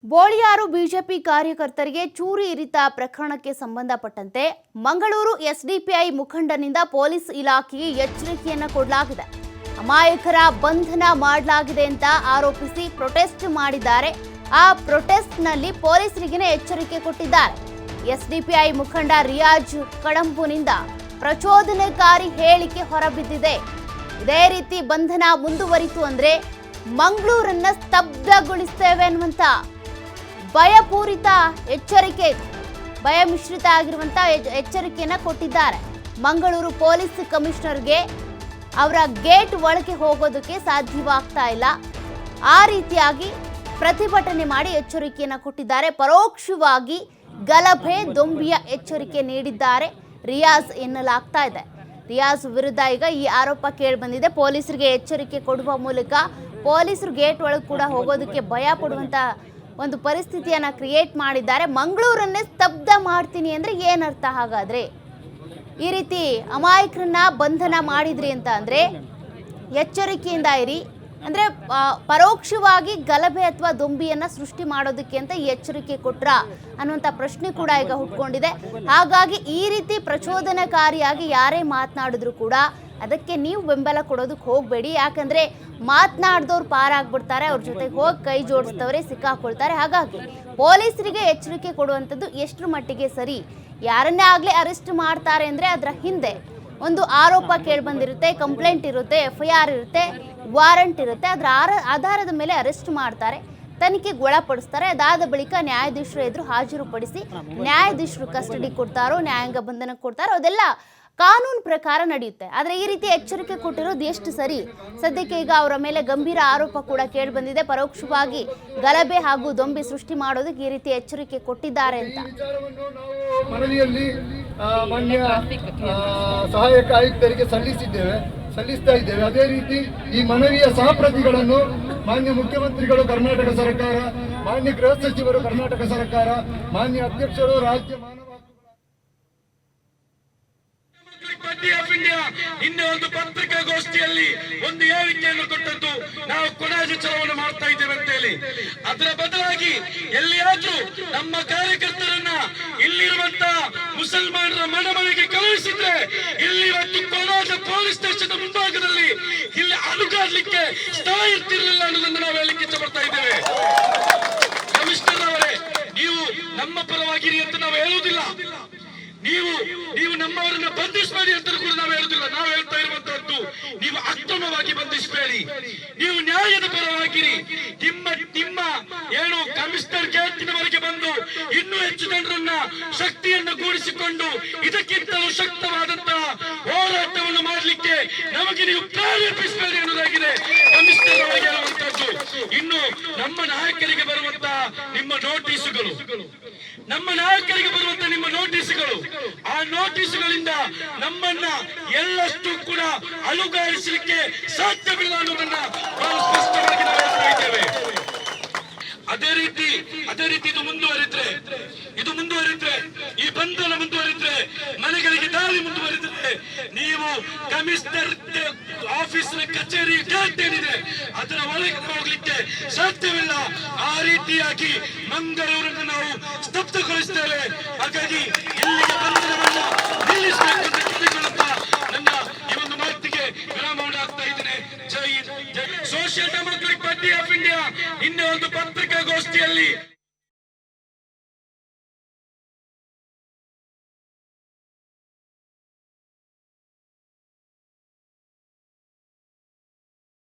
ಬೋಳಿಯಾರು BJP ಕಾರ್ಯಕರ್ತರಿಗೆ ಚೂರಿ ಇರಿತ ಪ್ರಕರಣಕ್ಕೆ ಸಂಬಂಧಪಟ್ಟಂತೆ ಮಂಗಳೂರು ಎಸ್ಡಿಪಿಐ ಮುಖಂಡನಿಂದ ಪೊಲೀಸ್ ಇಲಾಖೆಗೆ ಎಚ್ಚರಿಕೆಯನ್ನು ಕೊಡಲಾಗಿದೆ. ಅಮಾಯಕರ ಬಂಧನ ಮಾಡಲಾಗಿದೆ ಅಂತ ಆರೋಪಿಸಿ ಪ್ರೊಟೆಸ್ಟ್ ಮಾಡಿದ್ದಾರೆ. ಆ ಪ್ರೊಟೆಸ್ಟ್ನಲ್ಲಿ ಪೊಲೀಸರಿಗೆ ಎಚ್ಚರಿಕೆ ಕೊಟ್ಟಿದ್ದಾರೆ. ಎಸ್ಡಿಪಿಐ ಮುಖಂಡ ರಿಯಾಜ್ ಕಡಂಪುನಿಂದ ಪ್ರಚೋದನಕಾರಿ ಹೇಳಿಕೆ ಹೊರಬಿದ್ದಿದೆ. ಇದೇ ರೀತಿ ಬಂಧನ ಮುಂದುವರಿತು ಅಂದ್ರೆ ಮಂಗಳೂರನ್ನ ಸ್ತಬ್ಧಗೊಳಿಸ್ತೇವೆ ಅನ್ನುವಂತ ಭಯಪೂರಿತ ಎಚ್ಚರಿಕೆ, ಭಯ ಮಿಶ್ರಿತ ಆಗಿರುವಂತ ಎಚ್ಚರಿಕೆಯನ್ನ ಕೊಟ್ಟಿದ್ದಾರೆ. ಮಂಗಳೂರು ಪೊಲೀಸ್ ಕಮಿಷನರ್ಗೆ ಅವರ ಗೇಟ್ ಒಳಗೆ ಹೋಗೋದಕ್ಕೆ ಸಾಧ್ಯವಾಗ್ತಾ ಇಲ್ಲ. ಆ ರೀತಿಯಾಗಿ ಪ್ರತಿಭಟನೆ ಮಾಡಿ ಎಚ್ಚರಿಕೆಯನ್ನ ಕೊಟ್ಟಿದ್ದಾರೆ. ಪರೋಕ್ಷವಾಗಿ ಗಲಭೆ ದೊಂಬಿಯ ಎಚ್ಚರಿಕೆ ನೀಡಿದ್ದಾರೆ ರಿಯಾಜ್ ಎನ್ನಲಾಗ್ತಾ ಇದೆ. ರಿಯಾಜ್ ವಿರುದ್ಧ ಈಗ ಈ ಆರೋಪ ಕೇಳಿ ಬಂದಿದೆ. ಪೊಲೀಸರಿಗೆ ಎಚ್ಚರಿಕೆ ಕೊಡುವ ಮೂಲಕ ಪೊಲೀಸರು ಗೇಟ್ ಒಳಗೆ ಕೂಡ ಹೋಗೋದಕ್ಕೆ ಭಯ ಪಡುವಂತ ಒಂದು ಪರಿಸ್ಥಿತಿಯನ್ನ ಕ್ರಿಯೇಟ್ ಮಾಡಿದ್ದಾರೆ. ಮಂಗಳೂರನ್ನೇ ಸ್ತಬ್ಧ ಮಾಡ್ತೀನಿ ಅಂದ್ರೆ ಏನರ್ಥ? ಹಾಗಾದ್ರೆ ಈ ರೀತಿ ಅಮಾಯಕರನ್ನ ಬಂಧನ ಮಾಡಿದ್ರಿ ಅಂತ ಅಂದ್ರೆ ಎಚ್ಚರಿಕೆಯಿಂದ ಇರಿ, ಅಂದ್ರೆ ಪರೋಕ್ಷವಾಗಿ ಗಲಭೆ ಅಥವಾ ದೊಂಬಿಯನ್ನ ಸೃಷ್ಟಿ ಮಾಡೋದಕ್ಕೆ ಅಂತ ಎಚ್ಚರಿಕೆ ಕೊಟ್ರ ಅನ್ನುವಂಥ ಪ್ರಶ್ನೆ ಕೂಡ ಈಗ ಹುಟ್ಕೊಂಡಿದೆ. ಹಾಗಾಗಿ ಈ ರೀತಿ ಪ್ರಚೋದನಕಾರಿಯಾಗಿ ಯಾರೇ ಮಾತನಾಡಿದ್ರು ಕೂಡ ಅದಕ್ಕೆ ನೀವು ಬೆಂಬಲ ಕೊಡೋದಕ್ಕೆ ಹೋಗಬೇಡಿ. ಯಾಕಂದ್ರೆ ಮಾತನಾಡಿದವ್ರು ಪಾರಾಗ್ಬಿಡ್ತಾರೆ, ಅವ್ರ ಜೊತೆಗೆ ಹೋಗಿ ಕೈ ಜೋಡಿಸ್ತವ್ರೆ ಸಿಕ್ಕಾಕೊಳ್ತಾರೆ. ಹಾಗಾಗಿ ಪೊಲೀಸರಿಗೆ ಎಚ್ಚರಿಕೆ ಕೊಡುವಂಥದ್ದು ಎಷ್ಟರ ಮಟ್ಟಿಗೆ ಸರಿ? ಯಾರನ್ನೇ ಆಗಲಿ ಅರೆಸ್ಟ್ ಮಾಡ್ತಾರೆ ಅಂದರೆ ಅದರ ಹಿಂದೆ ಒಂದು ಆರೋಪ ಕೇಳಿ ಬಂದಿರುತ್ತೆ, ಕಂಪ್ಲೇಂಟ್ ಇರುತ್ತೆ, FIR ಇರುತ್ತೆ, ವಾರಂಟ್ ಇರುತ್ತೆ. ಅದರ ಆಧಾರದ ಮೇಲೆ ಅರೆಸ್ಟ್ ಮಾಡ್ತಾರೆ, ತನಿಖೆಗೆ ಒಳಪಡಿಸ್ತಾರೆ. ಅದಾದ ಬಳಿಕ ನ್ಯಾಯಾಧೀಶರ ಎದುರು ಹಾಜರುಪಡಿಸಿ ನ್ಯಾಯಾಧೀಶರು ಕಸ್ಟಡಿ ಕೊಡ್ತಾರೋ, ನ್ಯಾಯಾಂಗ ಬಂಧನಕ್ಕೆ ಕೊಡ್ತಾರೋ, ಅದೆಲ್ಲ ಕಾನೂನು ಪ್ರಕಾರ ನಡೆಯುತ್ತೆ. ಆದರೆ ಈ ರೀತಿ ಎಚ್ಚರಿಕೆ ಕೊಟ್ಟಿರೋದು ಎಷ್ಟು ಸರಿ? ಸದ್ಯಕ್ಕೆ ಈಗ ಅವರ ಮೇಲೆ ಗಂಭೀರ ಆರೋಪ ಕೂಡ ಕೇಳಿ ಬಂದಿದೆ. ಪರೋಕ್ಷವಾಗಿ ಗಲಭೆ ಹಾಗೂ ದೊಂಬಿ ಸೃಷ್ಟಿ ಮಾಡೋದಕ್ಕೆ ಈ ರೀತಿ ಎಚ್ಚರಿಕೆ ಕೊಟ್ಟಿದ್ದಾರೆ ಅಂತ. ಮನವಿಯಲ್ಲಿ ಮಾನ್ಯ ಸಹಾಯಕ ಆಯುಕ್ತರಿಗೆ ಸಲ್ಲಿಸ್ತಾ ಇದ್ದೇವೆ. ಅದೇ ರೀತಿ ಈ ಮನವಿಯ ಸಹಪ್ರತಿಗಳನ್ನು ಮಾನ್ಯ ಮುಖ್ಯಮಂತ್ರಿಗಳು ಕರ್ನಾಟಕ ಸರ್ಕಾರ, ಮಾನ್ಯ ಗೃಹ ಸಚಿವರು ಕರ್ನಾಟಕ ಸರ್ಕಾರ, ಮಾನ್ಯ ಅಧ್ಯಕ್ಷರು ರಾಜ್ಯ ಮಾನವ ನಿನ್ನೆ ಒಂದು ಪತ್ರಿಕಾಗೋಷ್ಠಿಯಲ್ಲಿ ಒಂದು ಹೇಳಿಕೆಯನ್ನು ಕೊಟ್ಟದ್ದು, ನಾವು ಕೊಡಾಜಿಚರವನ್ನು ಮಾಡ್ತಾ ಇದ್ದೇವೆ ಅಂತ ಹೇಳಿ. ಅದರ ಬದಲಾಗಿ ಎಲ್ಲಿಯಾದ್ರೂ ನಮ್ಮ ಕಾರ್ಯಕರ್ತರನ್ನ ಇಲ್ಲಿರುವಂತ ಮುಸಲ್ಮಾನರ ಮನೆಗೆ ಕಳುಹಿಸಿದ್ರೆ ಇಲ್ಲಿ ಇವತ್ತು ಕೊಡಾಜ ಪೊಲೀಸ್ ಸ್ಟೇಷನ್ ಮುಂಭಾಗದಲ್ಲಿ ಇಲ್ಲಿ ಅಲುಗಾಡ್ಲಿಕ್ಕೆ ಸ್ಥಳ ಇರ್ತಿರ್ಲಿಲ್ಲ ಅನ್ನೋದನ್ನು ನಾವು ಹೇಳಿಕ್ಕೆ ಇಷ್ಟಪಡ್ತಾ ಇದ್ದೇವೆ. ಕಮಿಷನರ್ ಅವರೇ, ನೀವು ನಮ್ಮ ಪರವಾಗಿರಿ ಅಂತ ನಾವು ಹೇಳುವುದಿಲ್ಲ, ನೀವು ನಮ್ಮವರನ್ನ ಬಂಧಿಸಬೇಡಿ ಅಂತ ಕೂಡ ನಾವು ಹೇಳುದಿಲ್ಲ. ನಾವು ಹೇಳ್ತಾ ಇರುವಂತದ್ದು, ನೀವು ಅಕ್ರಮವಾಗಿ ಬಂಧಿಸಬೇಡಿ, ನೀವು ನ್ಯಾಯದ ಪರವಾಗಿರಿ. ನಿಮ್ಮ ಏನು ಕಮಿಷನರ್ ಗೇಟಿನವರೆಗೆ ಬಂದು ಇನ್ನೂ ಹೆಚ್ಚು ಜನರನ್ನ ಶಕ್ತಿಯನ್ನು ಗೂಡಿಸಿಕೊಂಡು ಇದಕ್ಕಿಂತಲೂ ಶಕ್ತವಾದಂತಹ ಹೋರಾಟವನ್ನು ಮಾಡಲಿಕ್ಕೆ ನಮಗೆ ನೀವು ಪ್ರೇರೇಪಿಸಬೇಡಿ ಅನ್ನೋದಾಗಿದೆ ಕಮಿಷನರ್ ಅವರಿಗೆ ಹೇಳುವಂತದ್ದು. ಇನ್ನು ನಮ್ಮ ನಾಯಕರಿಗೆ ಬರುವಂತಹ ನಿಮ್ಮ ನೋಟಿಸುಗಳು, ಆ ನೋಟಿಸುಗಳಿಂದ ನಮ್ಮನ್ನ ಎಲ್ಲಷ್ಟು ಕೂಡ ಅಲುಗಾಡಿಸಲಿಕ್ಕೆ ಸಾಧ್ಯವಿಲ್ಲ ಅನ್ನೋದನ್ನ ನಾವು ಸ್ಪಷ್ಟವಾಗಿ ನಾವು ಹೇಳ್ತಾ ಇದ್ದೇವೆ. ಅದೇ ರೀತಿ ಇದು ಮುಂದುವರಿದ್ರೆ ಈ ಬಂಧನ ಮುಂದುವರಿದ್ರೆ, ಮನೆಗಳಿಗೆ ದಾಳಿ ಮುಂದುವರಿದ್ರೆ, ನೀವು ಕಮಿಷನರ್ ಆಫೀಸಿನ ಕಚೇರಿ ಗೇಟ್ ಏನಿದೆ ಅದರ ಒಳಗೆ ಹೋಗ್ಲಿಕ್ಕೆ ಸಾಧ್ಯವಿಲ್ಲ. ಆ ರೀತಿಯಾಗಿ ಮಂಗಳೂರನ್ನು ನಾವು ಸ್ತಬ್ಧಗೊಳಿಸ್ತೇವೆ. ಹಾಗಾಗಿ ಇಲ್ಲಿಗೆ ಬಂಧನವನ್ನ ನಿಲ್ಲಿಸಬೇಕು ಅಂತ ಕೇಳಿಕೊಳ್ಳುತ್ತಾ ನನ್ನ ಈ ಒಂದು ಮಾತಿಗೆ ವಿರಾಮವನ್ನು ಆಗ್ತಾ ಇದ್ದೇನೆ. Jai Hind. Social democratic party of India ನಿನ್ನೆ ಒಂದು ಪತ್ರಿಕಾಗೋಷ್ಠಿಯಲ್ಲಿ